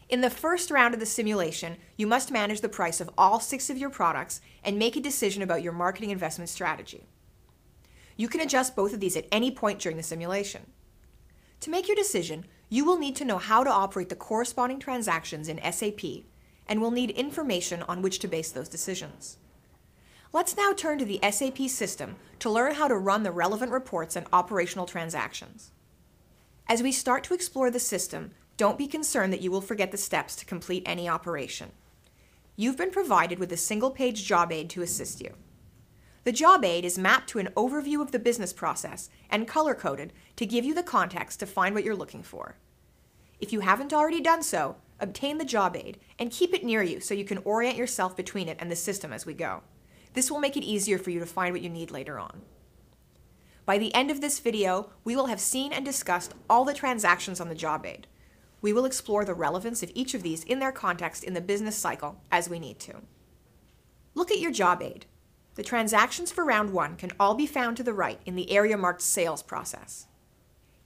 In the first round of the simulation, you must manage the price of all 6 of your products and make a decision about your marketing investment strategy. You can adjust both of these at any point during the simulation. To make your decision, you will need to know how to operate the corresponding transactions in SAP and will need information on which to base those decisions. Let's now turn to the SAP system to learn how to run the relevant reports and operational transactions. As we start to explore the system, don't be concerned that you will forget the steps to complete any operation. You've been provided with a single-page job aid to assist you. The job aid is mapped to an overview of the business process and color-coded to give you the context to find what you're looking for. If you haven't already done so, obtain the job aid and keep it near you so you can orient yourself between it and the system as we go. This will make it easier for you to find what you need later on. By the end of this video, we will have seen and discussed all the transactions on the job aid. We will explore the relevance of each of these in their context in the business cycle as we need to. Look at your job aid. The transactions for round 1 can all be found to the right in the area marked Sales Process.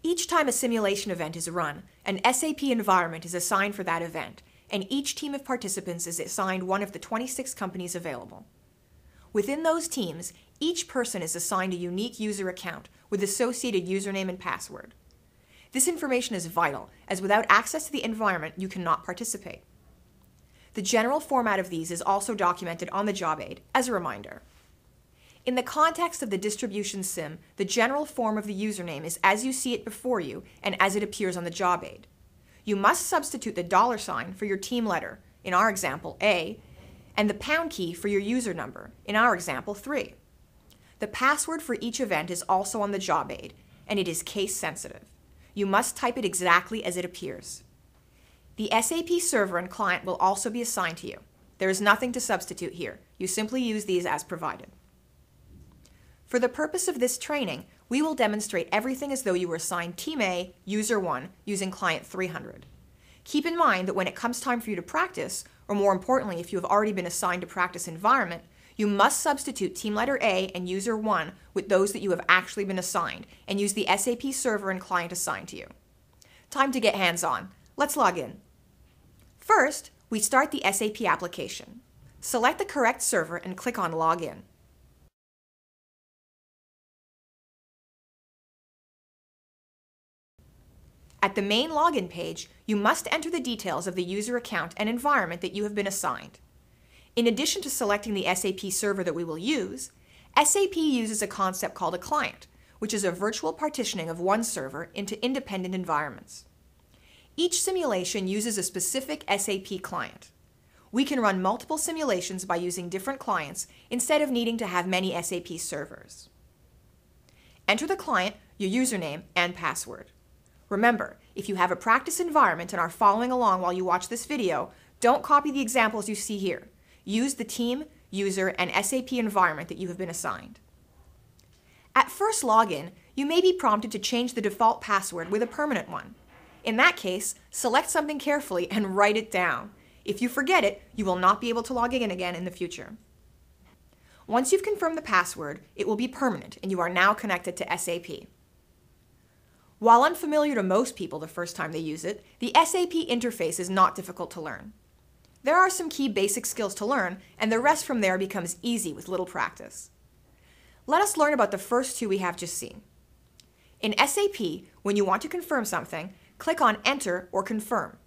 Each time a simulation event is run, an SAP environment is assigned for that event, and each team of participants is assigned one of the 26 companies available. Within those teams, each person is assigned a unique user account with associated username and password. This information is vital, as without access to the environment, you cannot participate. The general format of these is also documented on the job aid as a reminder. In the context of the distribution sim, the general form of the username is as you see it before you and as it appears on the job aid. You must substitute the $ for your team letter, in our example A, and the pound key for your user number, in our example 3. The password for each event is also on the job aid, and it is case sensitive. You must type it exactly as it appears. The SAP server and client will also be assigned to you. There is nothing to substitute here. You simply use these as provided. For the purpose of this training, we will demonstrate everything as though you were assigned Team A, User 1, using Client 300. Keep in mind that when it comes time for you to practice, or more importantly, if you have already been assigned a practice environment, you must substitute team letter A and user 1 with those that you have actually been assigned and use the SAP server and client assigned to you. Time to get hands-on. Let's log in. First, we start the SAP application. Select the correct server and click on Login. At the main login page, you must enter the details of the user account and environment that you have been assigned. In addition to selecting the SAP server that we will use, SAP uses a concept called a client, which is a virtual partitioning of one server into independent environments. Each simulation uses a specific SAP client. We can run multiple simulations by using different clients instead of needing to have many SAP servers. Enter the client, your username, and password. Remember, if you have a practice environment and are following along while you watch this video, don't copy the examples you see here. Use the team, user, and SAP environment that you have been assigned. At first login, you may be prompted to change the default password with a permanent one. In that case, select something carefully and write it down. If you forget it, you will not be able to log in again in the future. Once you've confirmed the password, it will be permanent and you are now connected to SAP. While unfamiliar to most people the first time they use it, the SAP interface is not difficult to learn. There are some key basic skills to learn, and the rest from there becomes easy with little practice. Let us learn about the first two we have just seen. In SAP, when you want to confirm something, click on Enter or Confirm.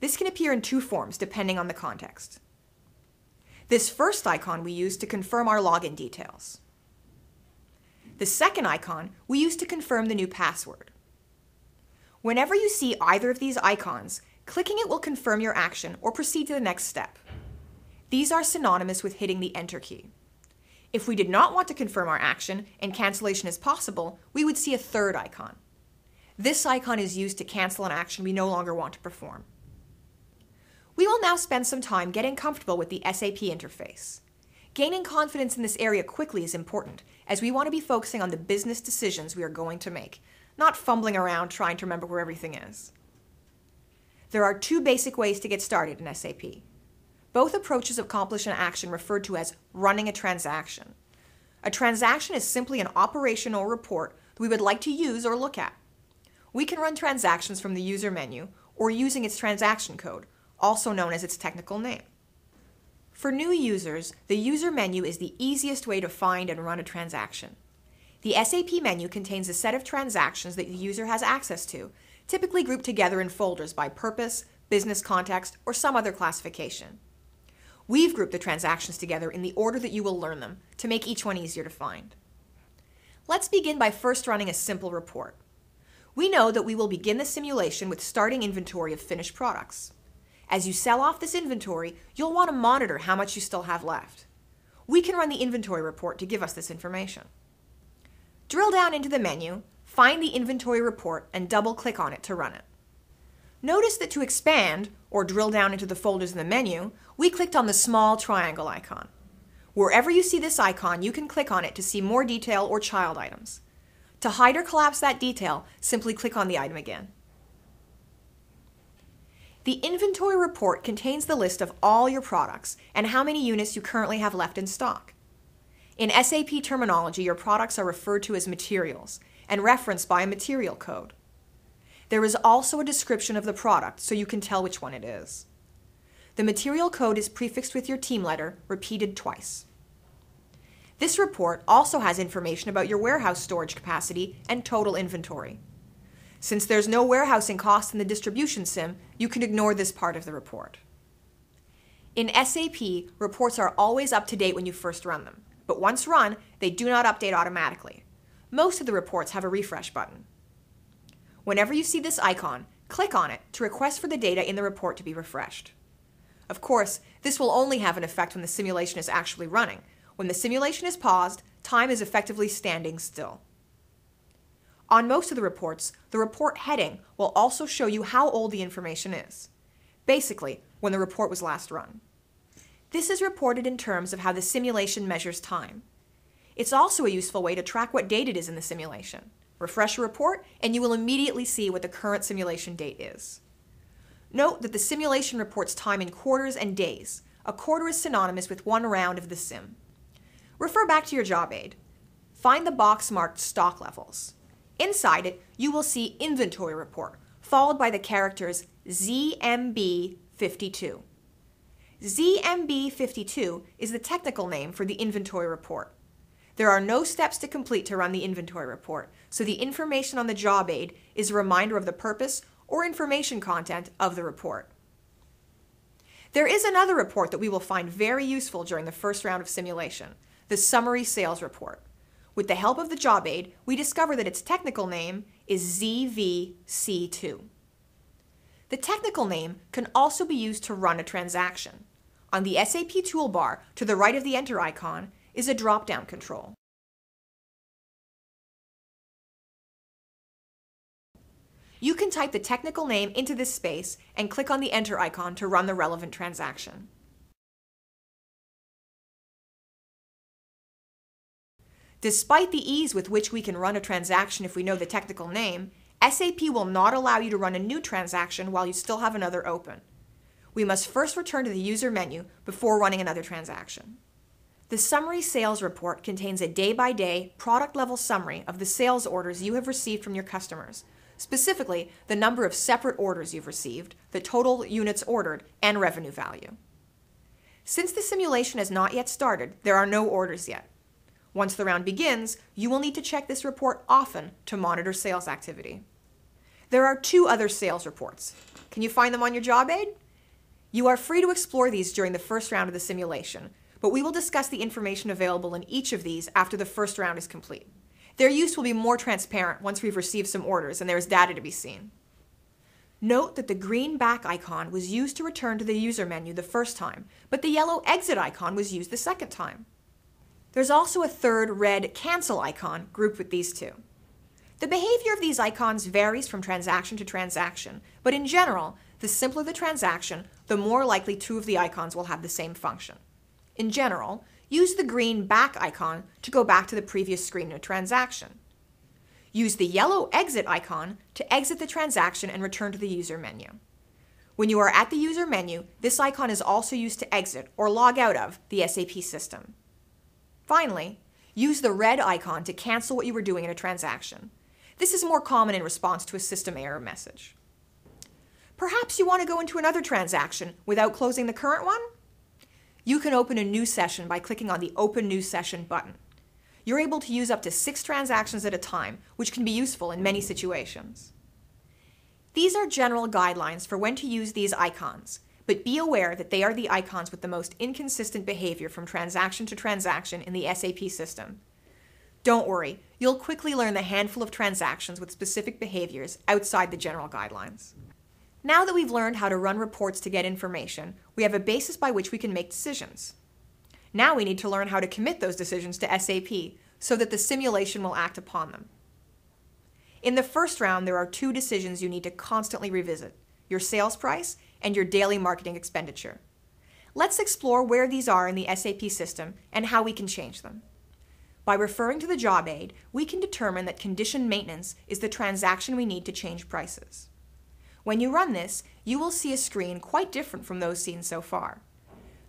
This can appear in two forms depending on the context. This first icon we use to confirm our login details. The second icon we use to confirm the new password. Whenever you see either of these icons, clicking it will confirm your action or proceed to the next step. These are synonymous with hitting the Enter key. If we did not want to confirm our action and cancellation is possible, we would see a third icon. This icon is used to cancel an action we no longer want to perform. We will now spend some time getting comfortable with the SAP interface. Gaining confidence in this area quickly is important, as we want to be focusing on the business decisions we are going to make, not fumbling around trying to remember where everything is. There are two basic ways to get started in SAP. Both approaches accomplish an action referred to as running a transaction. A transaction is simply an operation or report that we would like to use or look at. We can run transactions from the user menu or using its transaction code, also known as its technical name. For new users, the user menu is the easiest way to find and run a transaction. The SAP menu contains a set of transactions that the user has access to, typically grouped together in folders by purpose, business context, or some other classification. We've grouped the transactions together in the order that you will learn them to make each one easier to find. Let's begin by first running a simple report. We know that we will begin the simulation with starting inventory of finished products. As you sell off this inventory, you'll want to monitor how much you still have left. We can run the inventory report to give us this information. Drill down into the menu, find the inventory report, and double-click on it to run it. Notice that to expand, or drill down into the folders in the menu, we clicked on the small triangle icon. Wherever you see this icon, you can click on it to see more detail or child items. To hide or collapse that detail, simply click on the item again. The inventory report contains the list of all your products and how many units you currently have left in stock. In SAP terminology, your products are referred to as materials and referenced by a material code. There is also a description of the product so you can tell which one it is. The material code is prefixed with your team letter, repeated twice. This report also has information about your warehouse storage capacity and total inventory. Since there's no warehousing cost in the distribution sim, you can ignore this part of the report. In SAP, reports are always up to date when you first run them, but once run, they do not update automatically. Most of the reports have a refresh button. Whenever you see this icon, click on it to request for the data in the report to be refreshed. Of course, this will only have an effect when the simulation is actually running. When the simulation is paused, time is effectively standing still. On most of the reports, the report heading will also show you how old the information is. Basically, when the report was last run. This is reported in terms of how the simulation measures time. It's also a useful way to track what date it is in the simulation. Refresh a report, and you will immediately see what the current simulation date is. Note that the simulation reports time in quarters and days. A quarter is synonymous with 1 round of the sim. Refer back to your job aid. Find the box marked Stock Levels. Inside it, you will see Inventory Report, followed by the characters ZMB52. ZMB52 is the technical name for the inventory report. There are no steps to complete to run the inventory report, so the information on the job aid is a reminder of the purpose or information content of the report. There is another report that we will find very useful during the first round of simulation, the Summary Sales Report. With the help of the job aid, we discover that its technical name is ZVC2. The technical name can also be used to run a transaction. On the SAP toolbar, to the right of the Enter icon, is a drop-down control. You can type the technical name into this space and click on the Enter icon to run the relevant transaction. Despite the ease with which we can run a transaction if we know the technical name, SAP will not allow you to run a new transaction while you still have another open. We must first return to the user menu before running another transaction. The Summary Sales Report contains a day-by-day, product-level summary of the sales orders you have received from your customers, specifically the number of separate orders you've received, the total units ordered, and revenue value. Since the simulation has not yet started, there are no orders yet. Once the round begins, you will need to check this report often to monitor sales activity. There are 2 other sales reports. Can you find them on your job aid? You are free to explore these during the first round of the simulation, but we will discuss the information available in each of these after the first round is complete. Their use will be more transparent once we've received some orders and there is data to be seen. Note that the green back icon was used to return to the user menu the first time, but the yellow exit icon was used the second time. There's also a third red cancel icon grouped with these 2. The behavior of these icons varies from transaction to transaction, but in general, the simpler the transaction, the more likely 2 of the icons will have the same function. In general, use the green back icon to go back to the previous screen in a transaction. Use the yellow exit icon to exit the transaction and return to the user menu. When you are at the user menu, this icon is also used to exit or log out of the SAP system. Finally, use the red icon to cancel what you were doing in a transaction. This is more common in response to a system error message. Perhaps you want to go into another transaction without closing the current one? You can open a new session by clicking on the Open New Session button. You're able to use up to 6 transactions at a time, which can be useful in many situations. These are general guidelines for when to use these icons, but be aware that they are the icons with the most inconsistent behavior from transaction to transaction in the SAP system. Don't worry, you'll quickly learn the handful of transactions with specific behaviors outside the general guidelines. Now that we've learned how to run reports to get information, we have a basis by which we can make decisions. Now we need to learn how to commit those decisions to SAP so that the simulation will act upon them. In the first round, there are 2 decisions you need to constantly revisit: your sales price and your daily marketing expenditure. Let's explore where these are in the SAP system and how we can change them. By referring to the job aid, we can determine that condition maintenance is the transaction we need to change prices. When you run this, you will see a screen quite different from those seen so far.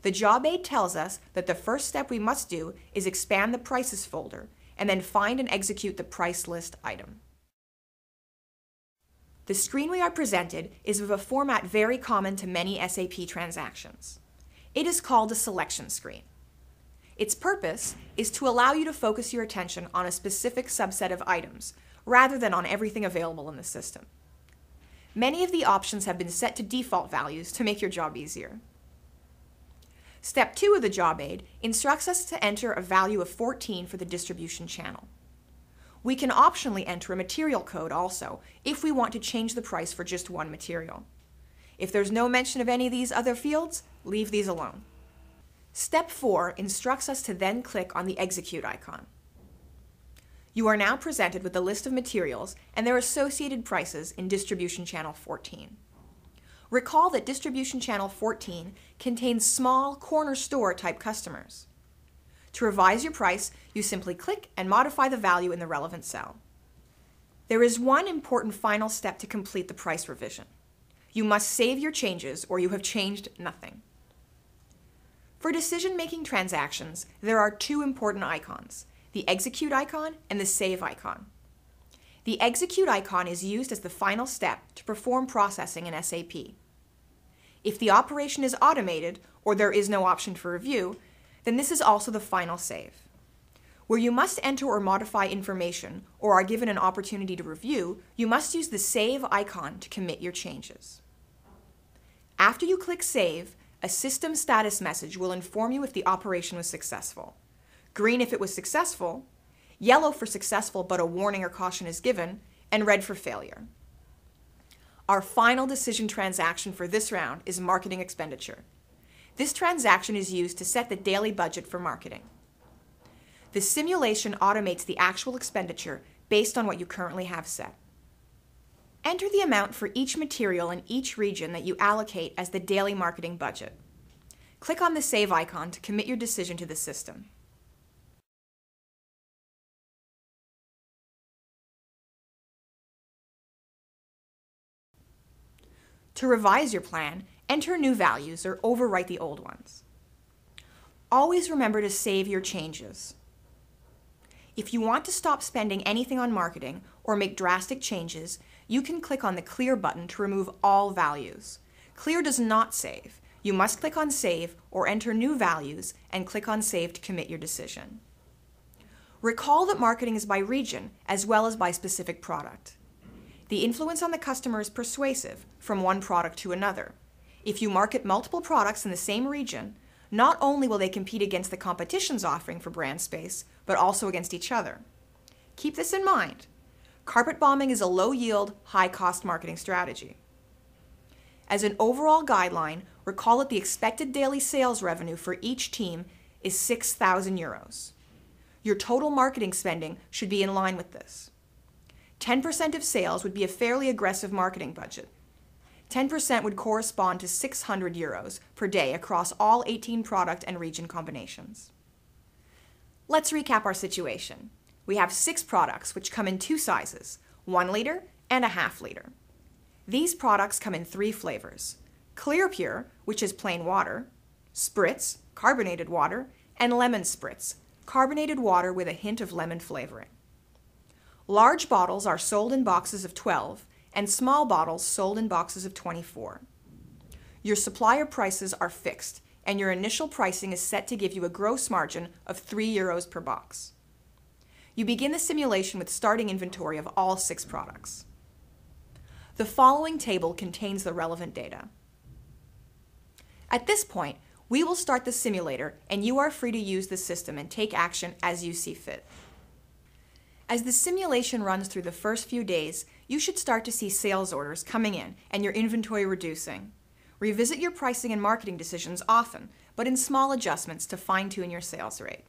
The job aid tells us that the first step we must do is expand the prices folder and then find and execute the price list item. The screen we are presented is of a format very common to many SAP transactions. It is called a selection screen. Its purpose is to allow you to focus your attention on a specific subset of items, rather than on everything available in the system. Many of the options have been set to default values to make your job easier. Step 2 of the job aid instructs us to enter a value of 14 for the distribution channel. We can optionally enter a material code also if we want to change the price for just one material. If there's no mention of any of these other fields, leave these alone. Step 4 instructs us to then click on the execute icon. You are now presented with a list of materials and their associated prices in distribution channel 14. Recall that distribution channel 14 contains small corner store type customers. To revise your price, you simply click and modify the value in the relevant cell. There is one important final step to complete the price revision. You must save your changes or you have changed nothing. For decision-making transactions, there are 2 important icons: the execute icon and the save icon. The execute icon is used as the final step to perform processing in SAP. If the operation is automated or there is no option for review, then this is also the final save. Where you must enter or modify information or are given an opportunity to review, you must use the save icon to commit your changes. After you click save, a system status message will inform you if the operation was successful. Green if it was successful, yellow for successful but a warning or caution is given, and red for failure. Our final decision transaction for this round is marketing expenditure. This transaction is used to set the daily budget for marketing. The simulation automates the actual expenditure based on what you currently have set. Enter the amount for each material in each region that you allocate as the daily marketing budget. Click on the Save icon to commit your decision to the system. To revise your plan, enter new values or overwrite the old ones. Always remember to save your changes. If you want to stop spending anything on marketing or make drastic changes, you can click on the Clear button to remove all values. Clear does not save. You must click on Save or enter new values and click on Save to commit your decision. Recall that marketing is by region as well as by specific product. The influence on the customer is persuasive from one product to another. If you market multiple products in the same region, not only will they compete against the competition's offering for brand space, but also against each other. Keep this in mind. Carpet bombing is a low-yield, high-cost marketing strategy. As an overall guideline, recall that the expected daily sales revenue for each team is 6,000 euros. Your total marketing spending should be in line with this. 10% of sales would be a fairly aggressive marketing budget. 10% would correspond to 600 euros per day across all 18 product and region combinations. Let's recap our situation. We have 6 products which come in 2 sizes, 1 liter and a half liter. These products come in 3 flavors: Clear Pure, which is plain water, Spritz, carbonated water, and Lemon Spritz, carbonated water with a hint of lemon flavoring. Large bottles are sold in boxes of 12, and small bottles sold in boxes of 24. Your supplier prices are fixed, and your initial pricing is set to give you a gross margin of €3 per box. You begin the simulation with starting inventory of all 6 products. The following table contains the relevant data. At this point, we will start the simulator, and you are free to use the system and take action as you see fit. As the simulation runs through the first few days, you should start to see sales orders coming in and your inventory reducing. Revisit your pricing and marketing decisions often, but in small adjustments to fine-tune your sales rate.